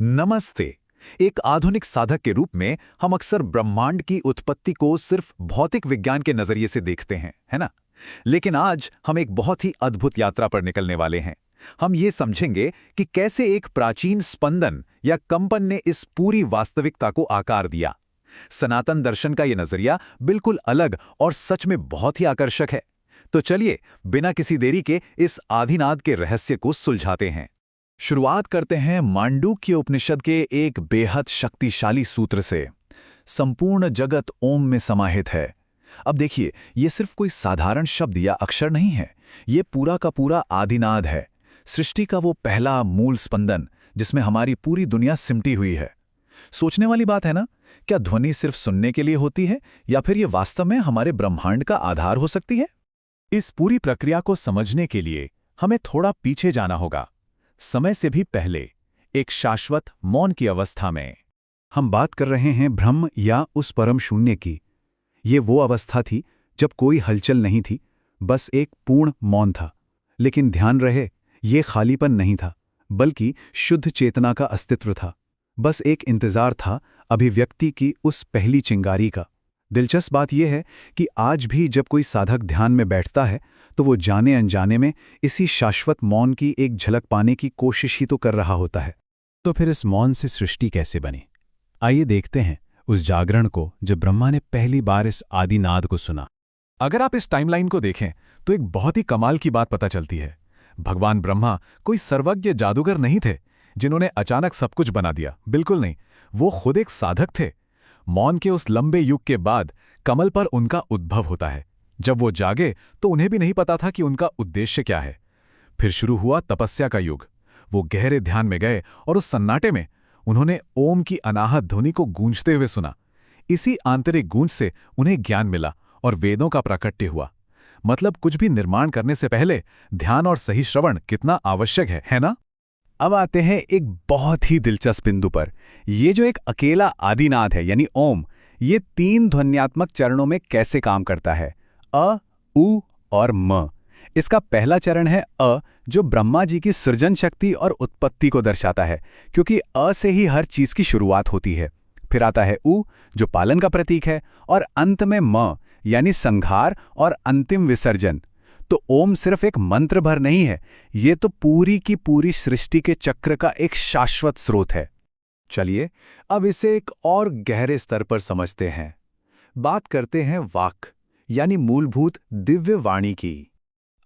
नमस्ते। एक आधुनिक साधक के रूप में हम अक्सर ब्रह्मांड की उत्पत्ति को सिर्फ भौतिक विज्ञान के नजरिए से देखते हैं, है ना? लेकिन आज हम एक बहुत ही अद्भुत यात्रा पर निकलने वाले हैं। हम ये समझेंगे कि कैसे एक प्राचीन स्पंदन या कंपन ने इस पूरी वास्तविकता को आकार दिया। सनातन दर्शन का ये नजरिया बिल्कुल अलग और सच में बहुत ही आकर्षक है। तो चलिए, बिना किसी देरी के इस आदिनाद के रहस्य को सुलझाते हैं। शुरुआत करते हैं मांडूक्य उपनिषद के एक बेहद शक्तिशाली सूत्र से। संपूर्ण जगत ओम में समाहित है। अब देखिए, ये सिर्फ कोई साधारण शब्द या अक्षर नहीं है, ये पूरा का पूरा आदिनाद है। सृष्टि का वो पहला मूल स्पंदन जिसमें हमारी पूरी दुनिया सिमटी हुई है। सोचने वाली बात है ना, क्या ध्वनि सिर्फ सुनने के लिए होती है या फिर ये वास्तव में हमारे ब्रह्मांड का आधार हो सकती है? इस पूरी प्रक्रिया को समझने के लिए हमें थोड़ा पीछे जाना होगा, समय से भी पहले, एक शाश्वत मौन की अवस्था में। हम बात कर रहे हैं ब्रह्म या उस परम शून्य की। ये वो अवस्था थी जब कोई हलचल नहीं थी, बस एक पूर्ण मौन था। लेकिन ध्यान रहे, ये खालीपन नहीं था, बल्कि शुद्ध चेतना का अस्तित्व था। बस एक इंतजार था अभिव्यक्ति की उस पहली चिंगारी का। दिलचस्प बात यह है कि आज भी जब कोई साधक ध्यान में बैठता है तो वो जाने अनजाने में इसी शाश्वत मौन की एक झलक पाने की कोशिश ही तो कर रहा होता है। तो फिर इस मौन से सृष्टि कैसे बनी? आइए देखते हैं उस जागरण को जब ब्रह्मा ने पहली बार इस आदिनाद को सुना। अगर आप इस टाइमलाइन को देखें तो एक बहुत ही कमाल की बात पता चलती है। भगवान ब्रह्मा कोई सर्वज्ञ जादूगर नहीं थे जिन्होंने अचानक सब कुछ बना दिया। बिल्कुल नहीं, वो खुद एक साधक थे। मौन के उस लंबे युग के बाद कमल पर उनका उद्भव होता है। जब वो जागे तो उन्हें भी नहीं पता था कि उनका उद्देश्य क्या है। फिर शुरू हुआ तपस्या का युग। वो गहरे ध्यान में गए और उस सन्नाटे में उन्होंने ओम की अनाहत ध्वनि को गूंजते हुए सुना। इसी आंतरिक गूंज से उन्हें ज्ञान मिला और वेदों का प्राकट्य हुआ। मतलब कुछ भी निर्माण करने से पहले ध्यान और सही श्रवण कितना आवश्यक है ना? अब आते हैं एक बहुत ही दिलचस्प बिंदु पर। ये जो एक अकेला आदिनाद है यानी ओम, ये 3 ध्वन्यात्मक चरणों में कैसे काम करता है? अ, उ और म। इसका पहला चरण है अ, जो ब्रह्मा जी की सृजन शक्ति और उत्पत्ति को दर्शाता है, क्योंकि अ से ही हर चीज की शुरुआत होती है। फिर आता है उ, जो पालन का प्रतीक है, और अंत में म, यानी संहार और अंतिम विसर्जन। तो ओम सिर्फ एक मंत्र भर नहीं है, ये तो पूरी की पूरी सृष्टि के चक्र का एक शाश्वत स्रोत है। चलिए, अब इसे एक और गहरे स्तर पर समझते हैं। बात करते हैं वाक, यानी मूलभूत दिव्य वाणी की।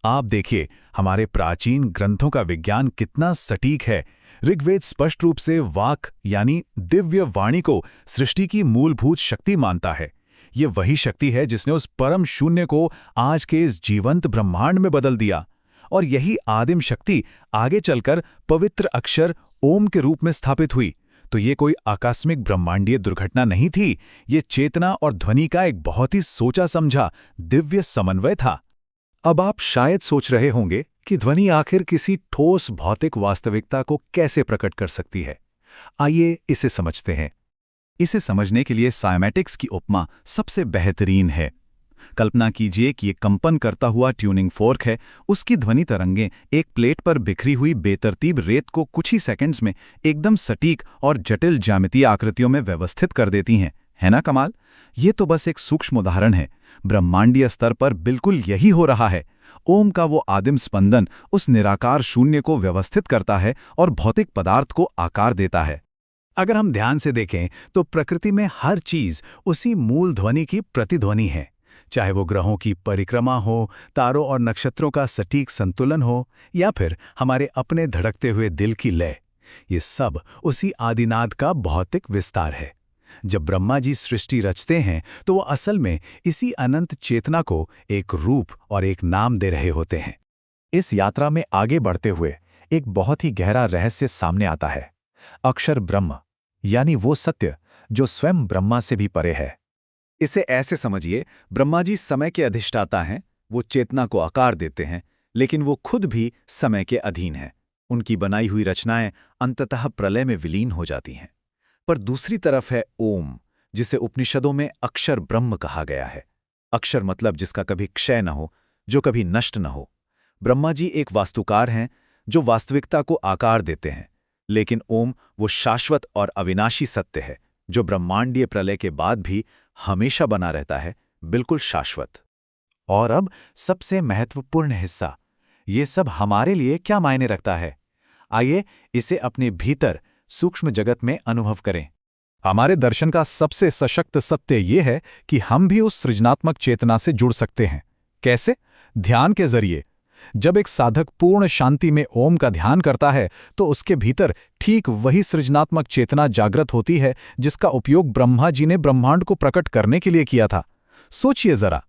आप देखिए, हमारे प्राचीन ग्रंथों का विज्ञान कितना सटीक है। ऋग्वेद स्पष्ट रूप से वाक यानी दिव्य वाणी को सृष्टि की मूलभूत शक्ति मानता है। ये वही शक्ति है जिसने उस परम शून्य को आज के इस जीवंत ब्रह्मांड में बदल दिया। और यही आदिम शक्ति आगे चलकर पवित्र अक्षर ओम के रूप में स्थापित हुई। तो ये कोई आकस्मिक ब्रह्मांडीय दुर्घटना नहीं थी, ये चेतना और ध्वनि का एक बहुत ही सोचा समझा दिव्य समन्वय था। अब आप शायद सोच रहे होंगे कि ध्वनि आखिर किसी ठोस भौतिक वास्तविकता को कैसे प्रकट कर सकती है। आइए इसे समझते हैं। इसे समझने के लिए साइमैटिक्स की उपमा सबसे बेहतरीन है। कल्पना कीजिए कि एक कंपन करता हुआ ट्यूनिंग फोर्क है। उसकी ध्वनि तरंगें एक प्लेट पर बिखरी हुई बेतरतीब रेत को कुछ ही सेकंड्स में एकदम सटीक और जटिल ज्यामितीय आकृतियों में व्यवस्थित कर देती हैं। है ना कमाल? ये तो बस एक सूक्ष्म उदाहरण है। ब्रह्मांडीय स्तर पर बिल्कुल यही हो रहा है। ओम का वो आदिम स्पंदन उस निराकार शून्य को व्यवस्थित करता है और भौतिक पदार्थ को आकार देता है। अगर हम ध्यान से देखें तो प्रकृति में हर चीज उसी मूल ध्वनि की प्रतिध्वनि है। चाहे वो ग्रहों की परिक्रमा हो, तारों और नक्षत्रों का सटीक संतुलन हो, या फिर हमारे अपने धड़कते हुए दिल की लय, ये सब उसी आदिनाद का भौतिक विस्तार है। जब ब्रह्मा जी सृष्टि रचते हैं तो वो असल में इसी अनंत चेतना को एक रूप और एक नाम दे रहे होते हैं। इस यात्रा में आगे बढ़ते हुए एक बहुत ही गहरा रहस्य सामने आता है। अक्षर ब्रह्म, यानी वो सत्य जो स्वयं ब्रह्मा से भी परे है। इसे ऐसे समझिए, ब्रह्मा जी समय के अधिष्ठाता हैं। वो चेतना को आकार देते हैं, लेकिन वो खुद भी समय के अधीन हैं। उनकी बनाई हुई रचनाएं अंततः प्रलय में विलीन हो जाती हैं। पर दूसरी तरफ है ओम, जिसे उपनिषदों में अक्षर ब्रह्म कहा गया है। अक्षर मतलब जिसका कभी क्षय न हो, जो कभी नष्ट न हो। ब्रह्मा जी एक वास्तुकार हैं जो वास्तविकता को आकार देते हैं। लेकिन ओम वो शाश्वत और अविनाशी सत्य है जो ब्रह्मांडीय प्रलय के बाद भी हमेशा बना रहता है, बिल्कुल शाश्वत। और अब सबसे महत्वपूर्ण हिस्सा, ये सब हमारे लिए क्या मायने रखता है? आइए इसे अपने भीतर सूक्ष्म जगत में अनुभव करें। हमारे दर्शन का सबसे सशक्त सत्य ये है कि हम भी उस सृजनात्मक चेतना से जुड़ सकते हैं। कैसे? ध्यान के जरिए। जब एक साधक पूर्ण शांति में ओम का ध्यान करता है तो उसके भीतर ठीक वही सृजनात्मक चेतना जागृत होती है जिसका उपयोग ब्रह्मा जी ने ब्रह्मांड को प्रकट करने के लिए किया था। सोचिए जरा,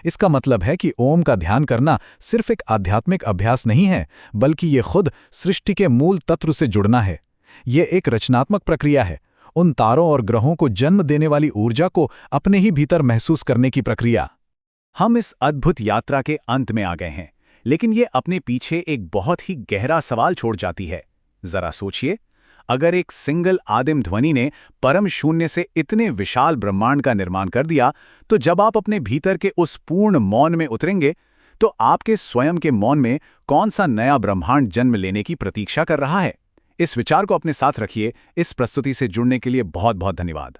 इसका मतलब है कि ओम का ध्यान करना सिर्फ एक आध्यात्मिक अभ्यास नहीं है, बल्कि ये खुद सृष्टि के मूल तत्व से जुड़ना है। ये एक रचनात्मक प्रक्रिया है, उन तारों और ग्रहों को जन्म देने वाली ऊर्जा को अपने ही भीतर महसूस करने की प्रक्रिया। हम इस अद्भुत यात्रा के अंत में आ गए हैं, लेकिन ये अपने पीछे एक बहुत ही गहरा सवाल छोड़ जाती है। जरा सोचिए, अगर एक सिंगल आदिम ध्वनि ने परम शून्य से इतने विशाल ब्रह्मांड का निर्माण कर दिया, तो जब आप अपने भीतर के उस पूर्ण मौन में उतरेंगे, तो आपके स्वयं के मौन में कौन सा नया ब्रह्मांड जन्म लेने की प्रतीक्षा कर रहा है? इस विचार को अपने साथ रखिए। इस प्रस्तुति से जुड़ने के लिए बहुत बहुत धन्यवाद।